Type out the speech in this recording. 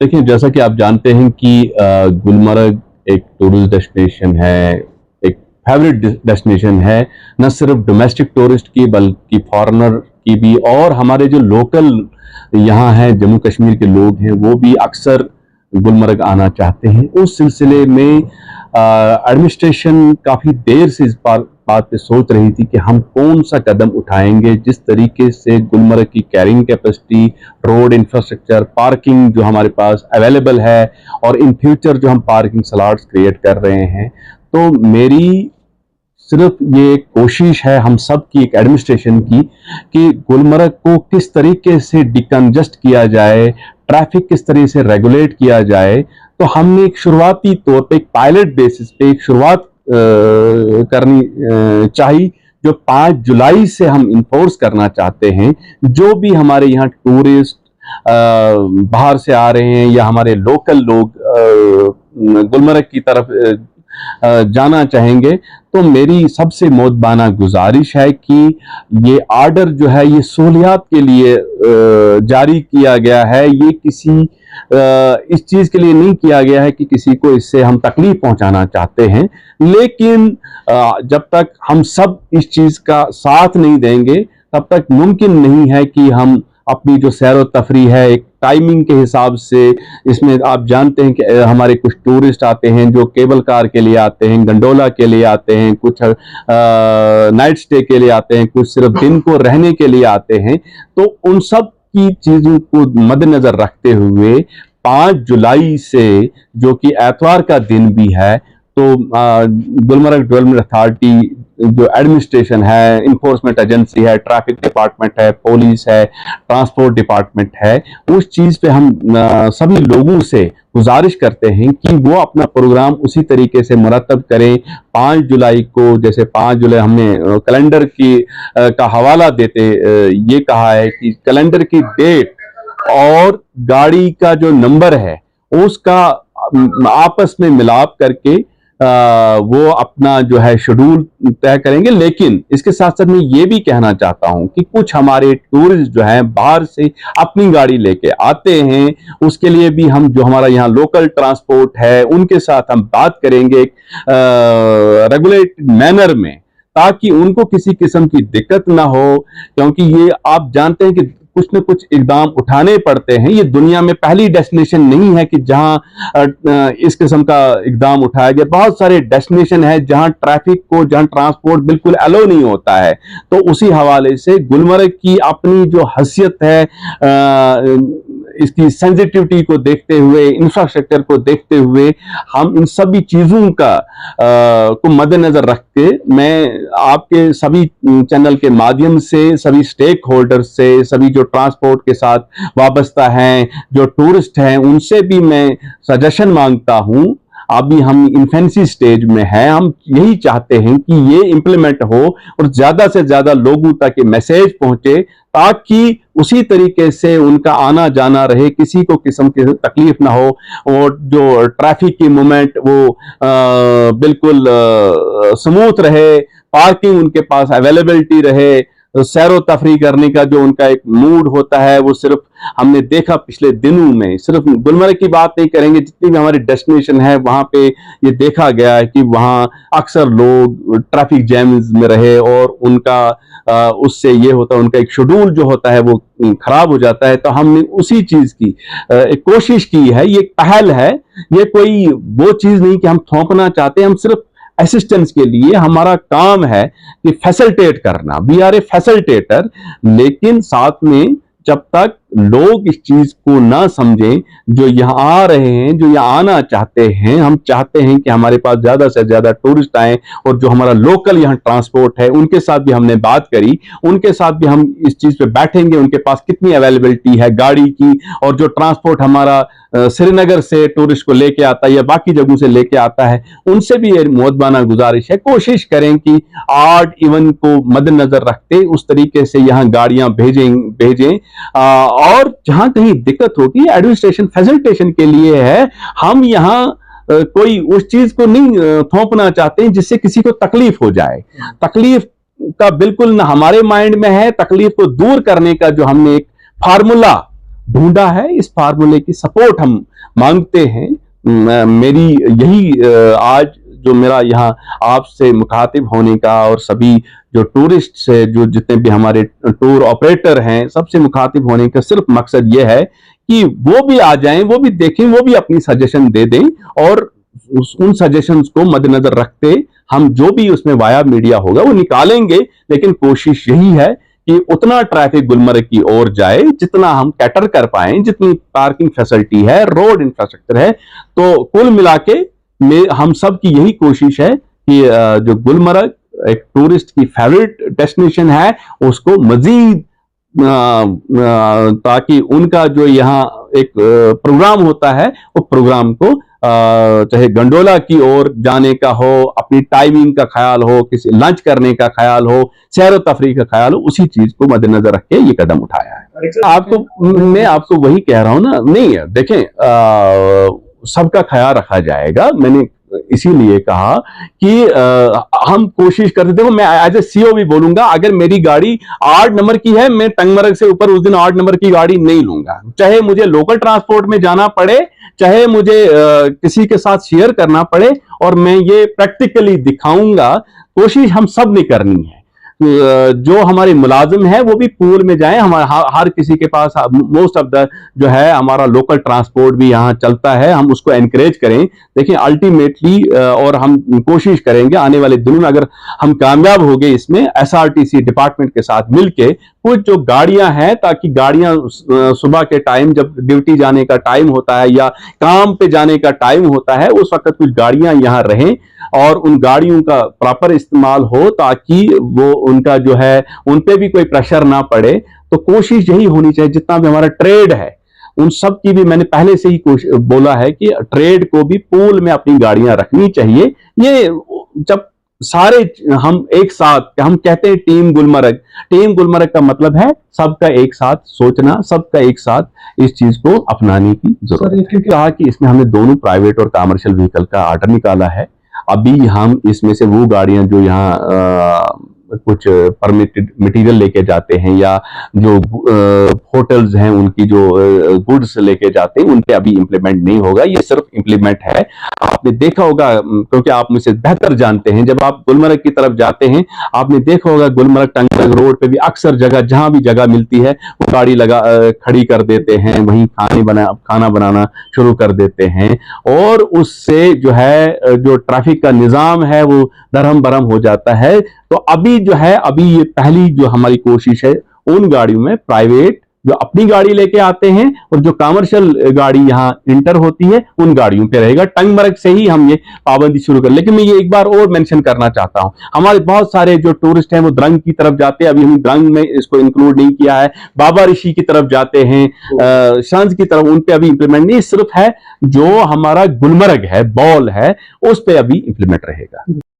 देखिए, जैसा कि आप जानते हैं कि गुलमर्ग एक टूरिस्ट डेस्टिनेशन है, एक फेवरेट डेस्टिनेशन है, न सिर्फ डोमेस्टिक टूरिस्ट की बल्कि फॉरेनर की भी, और हमारे जो लोकल यहाँ हैं जम्मू कश्मीर के लोग हैं वो भी अक्सर गुलमर्ग आना चाहते हैं। उस सिलसिले में एडमिनिस्ट्रेशन काफ़ी देर से इस बात पे सोच रही थी कि हम कौन सा कदम उठाएंगे जिस तरीके से गुलमर्ग की carrying capacity, road infrastructure, parking जो हमारे पास अवेलेबल है, और इन फ्यूचर जो हम पार्किंग स्लॉट्स क्रिएट कर रहे हैं। तो मेरी सिर्फ ये कोशिश है हम सब की, एक एडमिनिस्ट्रेशन की, कि गुलमर्ग को किस तरीके से डिकंजस्ट किया जाए, ट्रैफिक किस तरीके से रेगुलेट किया जाए। तो हमने एक शुरुआती तौर पे, एक पायलट बेसिस पे एक शुरुआत करनी चाहिए, जो 5 जुलाई से हम इन्फोर्स करना चाहते हैं। जो भी हमारे यहाँ टूरिस्ट बाहर से आ रहे हैं या हमारे लोकल लोग गुलमर्ग की तरफ जाना चाहेंगे, तो मेरी सबसे मोदबाना गुजारिश है कि ये आर्डर जो है ये सहूलियात के लिए जारी किया गया है। ये किसी इस चीज के लिए नहीं किया गया है कि किसी को इससे हम तकलीफ पहुंचाना चाहते हैं। लेकिन जब तक हम सब इस चीज का साथ नहीं देंगे तब तक मुमकिन नहीं है कि हम अपनी जो सैर व तफरी है एक टाइमिंग के हिसाब से, इसमें आप जानते हैं कि हमारे कुछ टूरिस्ट आते हैं जो केबल कार के लिए आते हैं, गंडोला के लिए आते हैं, कुछ नाइट स्टे के लिए आते हैं, कुछ सिर्फ दिन को रहने के लिए आते हैं। तो उन सब की चीजों को मद्देनजर रखते हुए 5 जुलाई से, जो कि एतवार का दिन भी है, तो गुलमर्ग डेवलपमेंट अथॉरिटी जो एडमिनिस्ट्रेशन है, इन्फोर्समेंट एजेंसी है, ट्रैफिक डिपार्टमेंट है, पुलिस है, ट्रांसपोर्ट डिपार्टमेंट है, उस चीज पे हम सभी लोगों से गुजारिश करते हैं कि वो अपना प्रोग्राम उसी तरीके से मुरतब करें। 5 जुलाई को, जैसे 5 जुलाई हमने कैलेंडर की का हवाला देते ये कहा है कि कैलेंडर की डेट और गाड़ी का जो नंबर है उसका आपस में मिलाप करके वो अपना जो है शेड्यूल तय करेंगे। लेकिन इसके साथ साथ मैं ये भी कहना चाहता हूं कि कुछ हमारे टूरिस्ट जो हैं बाहर से अपनी गाड़ी लेके आते हैं, उसके लिए भी हम, जो हमारा यहाँ लोकल ट्रांसपोर्ट है, उनके साथ हम बात करेंगे रेगुलेटेड मैनर में, ताकि उनको किसी किस्म की दिक्कत ना हो। क्योंकि ये आप जानते हैं कि कुछ न कुछ इकदाम उठाने पड़ते हैं। ये दुनिया में पहली डेस्टिनेशन नहीं है कि जहां इस किस्म का इकदाम उठाया गया। बहुत सारे डेस्टिनेशन है जहां ट्रैफिक को, जहां ट्रांसपोर्ट बिल्कुल अलो नहीं होता है। तो उसी हवाले से गुलमर्ग की अपनी जो हैसियत है, इसकी सेंसिटिविटी को देखते हुए, इंफ्रास्ट्रक्चर को देखते हुए, हम इन सभी चीजों का को मद्देनजर रख के मैं आपके सभी चैनल के माध्यम से सभी स्टेक होल्डर से, सभी जो ट्रांसपोर्ट के साथ वाबस्ता हैं, जो टूरिस्ट हैं, उनसे भी मैं सजेशन मांगता हूं। अभी हम इन्फेंसी स्टेज में हैं, हम यही चाहते हैं कि ये इम्प्लीमेंट हो और ज्यादा से ज्यादा लोगों तक ये मैसेज पहुंचे, ताकि उसी तरीके से उनका आना जाना रहे, किसी को किस्म की तकलीफ ना हो, और जो ट्रैफिक की मूवमेंट वो बिल्कुल स्मूथ रहे, पार्किंग उनके पास अवेलेबिलिटी रहे, सैरो तफरी करने का जो उनका एक मूड होता है, वो सिर्फ हमने देखा पिछले दिनों में, सिर्फ गुलमर्ग की बात नहीं करेंगे, जितनी भी हमारी डेस्टिनेशन है वहां पे ये देखा गया है कि वहां अक्सर लोग ट्रैफिक जैम्स में रहे, और उनका उससे ये होता है, उनका एक शेड्यूल जो होता है वो खराब हो जाता है। तो हमने उसी चीज की एक कोशिश की है, ये पहल है, ये कोई वो चीज नहीं कि हम थोपना चाहते हैं, हम सिर्फ असिस्टेंस के लिए, हमारा काम है कि फैसिलिटेट करना, वी आर ए फैसिलिटेटर। लेकिन साथ में जब तक लोग इस चीज को ना समझें, जो यहाँ आ रहे हैं, जो यहाँ आना चाहते हैं, हम चाहते हैं कि हमारे पास ज्यादा से ज्यादा टूरिस्ट आए, और जो हमारा लोकल यहाँ ट्रांसपोर्ट है उनके साथ भी हमने बात करी, उनके साथ भी हम इस चीज पे बैठेंगे, उनके पास कितनी अवेलेबिलिटी है गाड़ी की, और जो ट्रांसपोर्ट हमारा श्रीनगर से टूरिस्ट को लेके आता है या बाकी जगहों से लेके आता है, उनसे भी ये मोदबाना गुजारिश है, कोशिश करें कि आर्ट इवन को मद्देनजर रखते उस तरीके से यहाँ गाड़ियां भेजें। और जहां कहीं दिक्कत होती है, एडमिनिस्ट्रेशन फैसिलिटेशन के लिए है। हम यहाँ कोई उस चीज को नहीं थोपना चाहते हैं जिससे किसी को तकलीफ हो जाए। तकलीफ का बिल्कुल ना हमारे माइंड में है। तकलीफ को दूर करने का जो हमने एक फार्मूला ढूंढा है, इस फार्मूले की सपोर्ट हम मांगते हैं। मेरी यही आज जो मेरा यहाँ आपसे मुखातिब होने का और सभी जो टूरिस्ट से जो जितने भी हमारे टूर ऑपरेटर हैं सबसे मुखातिब होने का सिर्फ मकसद ये है कि वो भी आ जाएं, वो भी देखें, वो भी अपनी सजेशन दे दें, और उन सजेशंस को मद्देनजर रखते हम जो भी उसमें वाया मीडिया होगा वो निकालेंगे। लेकिन कोशिश यही है कि उतना ट्रैफिक गुलमर्ग की ओर जाए जितना हम कैटर कर पाए, जितनी पार्किंग फैसिलिटी है, रोड इंफ्रास्ट्रक्चर है। तो कुल मिला के हम सब की यही कोशिश है कि जो गुलमर्ग एक टूरिस्ट की फेवरेट डेस्टिनेशन है उसको मजीद ताकि उनका जो यहाँ एक प्रोग्राम होता है वो प्रोग्राम को चाहे गंडोला की ओर जाने का हो, अपनी टाइमिंग का ख्याल हो, किसी लंच करने का ख्याल हो, सैर व तफरीह का ख्याल हो, उसी चीज को मद्देनजर रख के ये कदम उठाया है। मैं आपको वही कह रहा हूं ना, नहीं है देखें, सबका ख्याल रखा जाएगा। मैंने इसीलिए कहा कि हम कोशिश करते, देखो मैं एज ए सीओ भी बोलूंगा, अगर मेरी गाड़ी 8 नंबर की है, मैं टंगमर्ग से ऊपर उस दिन 8 नंबर की गाड़ी नहीं लूंगा, चाहे मुझे लोकल ट्रांसपोर्ट में जाना पड़े, चाहे मुझे किसी के साथ शेयर करना पड़े, और मैं ये प्रैक्टिकली दिखाऊंगा। कोशिश हम सब ने करनी है। जो हमारे मुलाजिम है वो भी पूल में जाएं, हमारा हर किसी के पास मोस्ट ऑफ द जो है हमारा लोकल ट्रांसपोर्ट भी यहाँ चलता है, हम उसको एनकरेज करें। देखिए अल्टीमेटली और हम कोशिश करेंगे आने वाले दिनों में, अगर हम कामयाब हो गए इसमें एसआरटीसी डिपार्टमेंट के साथ मिलके, कुछ जो गाड़ियां हैं, ताकि गाड़ियां सुबह के टाइम जब ड्यूटी जाने का टाइम होता है या काम पे जाने का टाइम होता है, उस वक्त कुछ गाड़ियां यहाँ रहें और उन गाड़ियों का प्रॉपर इस्तेमाल हो, ताकि वो उनका जो है उन पे भी कोई प्रेशर ना पड़े। तो कोशिश यही होनी चाहिए, जितना भी हमारा ट्रेड है उन सब की भी मैंने पहले से ही बोला है कि ट्रेड को भी पूल में अपनी गाड़ियां रखनी चाहिए। ये जब सारे हम एक साथ, हम कहते हैं टीम गुलमर्ग का मतलब है सबका एक साथ सोचना, सबका एक साथ इस चीज को अपनाने की जरूरत है। कहा कि इसमें हमने दोनों प्राइवेट और कमर्शियल व्हीकल का आर्डर निकाला है। अभी हम इसमें से वो गाड़ियां जो यहाँ कुछ परमिटेड मटेरियल लेके जाते हैं या जो होटल्स हैं उनकी जो गुड्स लेके जाते हैं, उन पे अभी इंप्लीमेंट नहीं होगा। ये सिर्फ इंप्लीमेंट है, आपने देखा होगा क्योंकि आप मुझसे बेहतर जानते हैं, जब आप गुलमर्ग की तरफ जाते हैं आपने देखा होगा गुलमर्ग टंगमर्ग रोड पे भी अक्सर जगह जहां भी जगह मिलती है वो गाड़ी लगा खड़ी कर देते हैं, वहीं खाना बनाना शुरू कर देते हैं, और उससे जो है जो ट्रैफिक का निजाम है वो दरहम बरहम हो जाता है। तो अभी जो है, अभी ये पहली जो हमारी कोशिश है उन गाड़ियों में प्राइवेट जो अपनी गाड़ी लेके आते हैं और जो कमर्शियल गाड़ी यहाँ इंटर होती है उन गाड़ियों पे रहेगा। टंगमर्ग से ही हम ये पाबंदी शुरू कर। लेकिन मैं ये एक बार और मेंशन करना चाहता हूं, हमारे बहुत सारे जो टूरिस्ट हैं वो द्रंग की तरफ जाते हैं, अभी हम द्रंग में इसको इंक्लूड नहीं किया है। बाबा ऋषि की तरफ जाते हैं, शंस की तरफ, उन पे अभी इंप्लीमेंट नहीं, सिर्फ है जो हमारा गुलमर्ग है, बॉल है, उस पे अभी इंप्लीमेंट रहेगा।